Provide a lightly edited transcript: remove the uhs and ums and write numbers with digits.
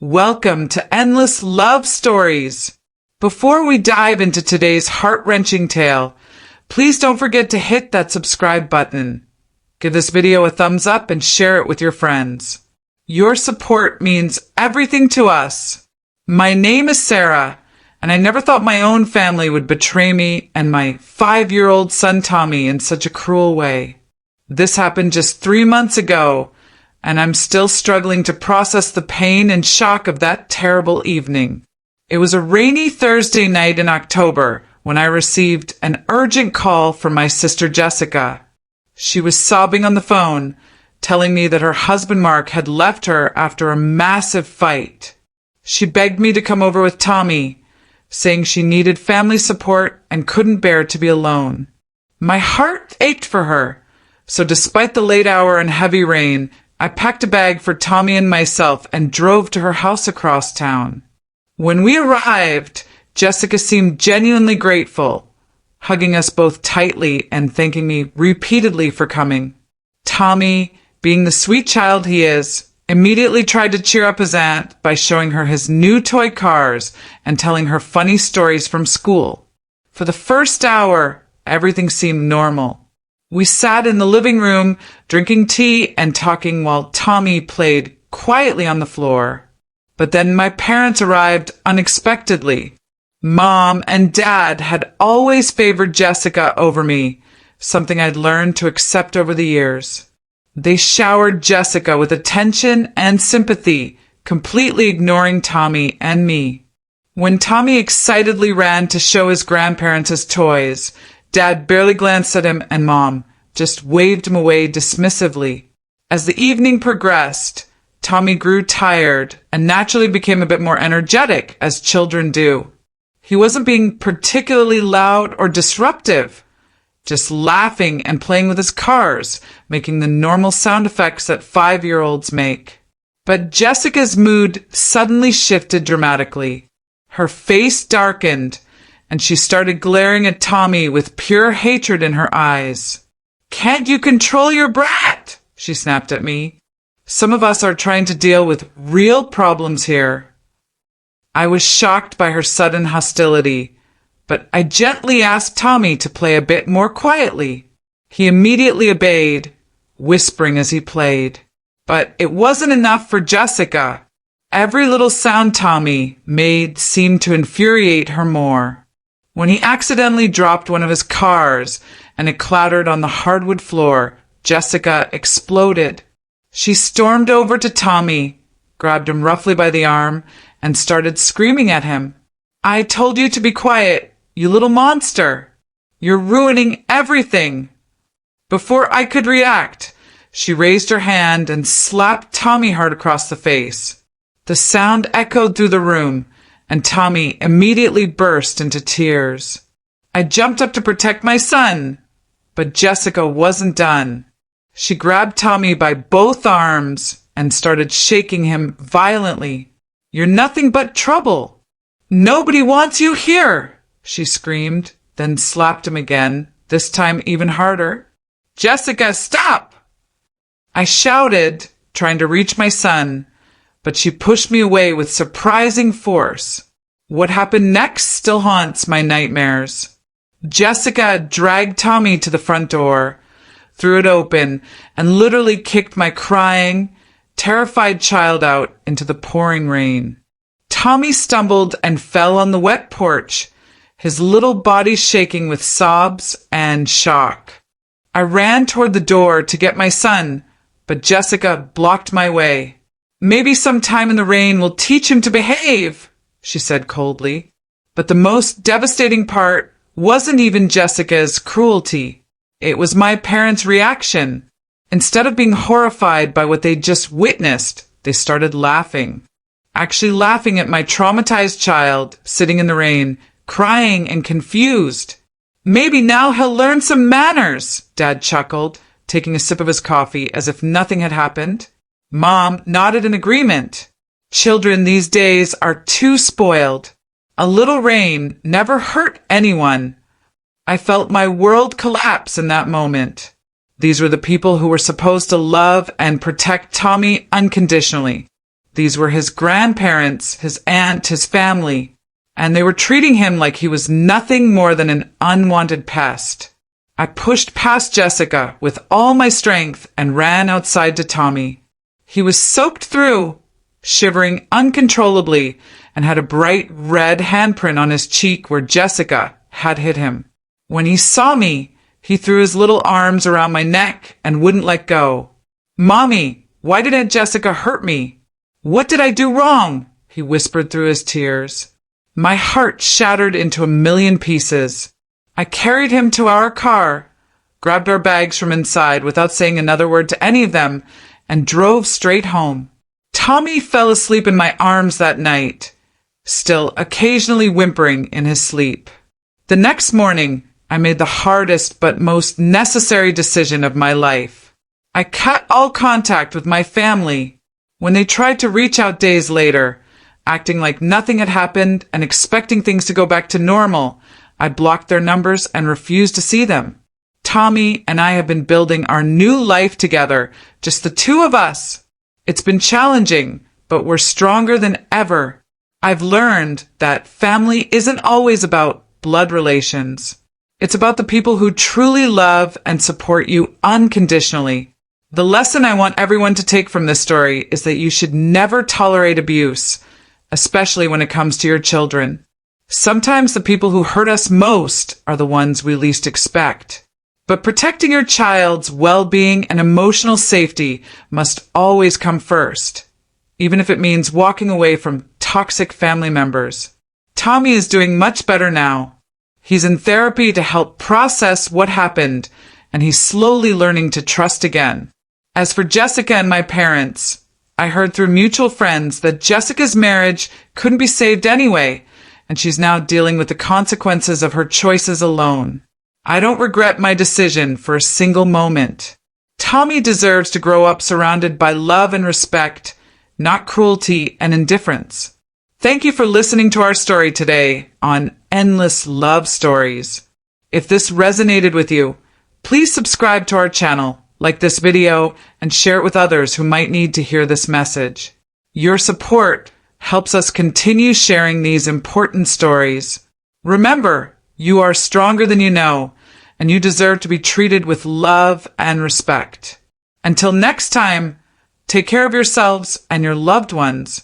Welcome to Endless Love Stories. Before we dive into today's heart-wrenching tale, please don't forget to hit that subscribe button. Give this video a thumbs up and share it with your friends. Your support means everything to us. My name is Sarah, and I never thought my own family would betray me and my 5-year-old son Tommy in such a cruel way. This happened just 3 months ago, and I'm still struggling to process the pain and shock of that terrible evening. It was a rainy Thursday night in October when I received an urgent call from my sister Jessica. She was sobbing on the phone, telling me that her husband Mark had left her after a massive fight. She begged me to come over with Tommy, saying she needed family support and couldn't bear to be alone. My heart ached for her, so despite the late hour and heavy rain, I packed a bag for Tommy and myself and drove to her house across town. When we arrived, Jessica seemed genuinely grateful, hugging us both tightly and thanking me repeatedly for coming. Tommy, being the sweet child he is, immediately tried to cheer up his aunt by showing her his new toy cars and telling her funny stories from school. For the first hour, everything seemed normal. We sat in the living room, drinking tea and talking while Tommy played quietly on the floor. But then my parents arrived unexpectedly. Mom and Dad had always favored Jessica over me, something I'd learned to accept over the years. They showered Jessica with attention and sympathy, completely ignoring Tommy and me. When Tommy excitedly ran to show his grandparents his toys, Dad barely glanced at him and Mom just waved him away dismissively. As the evening progressed, Tommy grew tired and naturally became a bit more energetic, as children do. He wasn't being particularly loud or disruptive, just laughing and playing with his cars, making the normal sound effects that 5-year-olds make. But Jessica's mood suddenly shifted dramatically. Her face darkened, and she started glaring at Tommy with pure hatred in her eyes. "Can't you control your brat?" she snapped at me. "Some of us are trying to deal with real problems here." I was shocked by her sudden hostility, but I gently asked Tommy to play a bit more quietly. He immediately obeyed, whispering as he played. But it wasn't enough for Jessica. Every little sound Tommy made seemed to infuriate her more. When he accidentally dropped one of his cars and it clattered on the hardwood floor, Jessica exploded. She stormed over to Tommy, grabbed him roughly by the arm, and started screaming at him. "I told you to be quiet, you little monster! You're ruining everything!" Before I could react, she raised her hand and slapped Tommy hard across the face. The sound echoed through the room, and Tommy immediately burst into tears. I jumped up to protect my son, but Jessica wasn't done. She grabbed Tommy by both arms and started shaking him violently. "You're nothing but trouble. Nobody wants you here," she screamed, then slapped him again, this time even harder. "Jessica, stop!" I shouted, trying to reach my son, but she pushed me away with surprising force. What happened next still haunts my nightmares. Jessica dragged Tommy to the front door, threw it open, and literally kicked my crying, terrified child out into the pouring rain. Tommy stumbled and fell on the wet porch, his little body shaking with sobs and shock. I ran toward the door to get my son, but Jessica blocked my way. "Maybe some time in the rain will teach him to behave," she said coldly. But the most devastating part wasn't even Jessica's cruelty. It was my parents' reaction. Instead of being horrified by what they'd just witnessed, they started laughing. Actually laughing at my traumatized child sitting in the rain, crying and confused. "Maybe now he'll learn some manners," Dad chuckled, taking a sip of his coffee as if nothing had happened. Mom nodded in agreement. Children these days are too spoiled. A little rain never hurt anyone. I felt my world collapse in that moment. These were the people who were supposed to love and protect Tommy unconditionally. These were his grandparents, his aunt, his family, and they were treating him like he was nothing more than an unwanted pest. I pushed past Jessica with all my strength and ran outside to Tommy. He was soaked through, shivering uncontrollably, and had a bright red handprint on his cheek where Jessica had hit him. When he saw me, he threw his little arms around my neck and wouldn't let go. "Mommy, why did Aunt Jessica hurt me? What did I do wrong?" he whispered through his tears. My heart shattered into a million pieces. I carried him to our car, grabbed our bags from inside without saying another word to any of them, and drove straight home. Tommy fell asleep in my arms that night, still occasionally whimpering in his sleep. The next morning, I made the hardest but most necessary decision of my life. I cut all contact with my family. When they tried to reach out days later, acting like nothing had happened and expecting things to go back to normal, I blocked their numbers and refused to see them. Tommy and I have been building our new life together, just the two of us. It's been challenging, but we're stronger than ever. I've learned that family isn't always about blood relations. It's about the people who truly love and support you unconditionally. The lesson I want everyone to take from this story is that you should never tolerate abuse, especially when it comes to your children. Sometimes the people who hurt us most are the ones we least expect. But protecting your child's well-being and emotional safety must always come first, even if it means walking away from toxic family members. Tommy is doing much better now. He's in therapy to help process what happened, and he's slowly learning to trust again. As for Jessica and my parents, I heard through mutual friends that Jessica's marriage couldn't be saved anyway, and she's now dealing with the consequences of her choices alone. I don't regret my decision for a single moment. Tommy deserves to grow up surrounded by love and respect, not cruelty and indifference. Thank you for listening to our story today on Endless Love Stories. If this resonated with you, please subscribe to our channel, like this video, and share it with others who might need to hear this message. Your support helps us continue sharing these important stories. Remember, you are stronger than you know, and you deserve to be treated with love and respect. Until next time, take care of yourselves and your loved ones.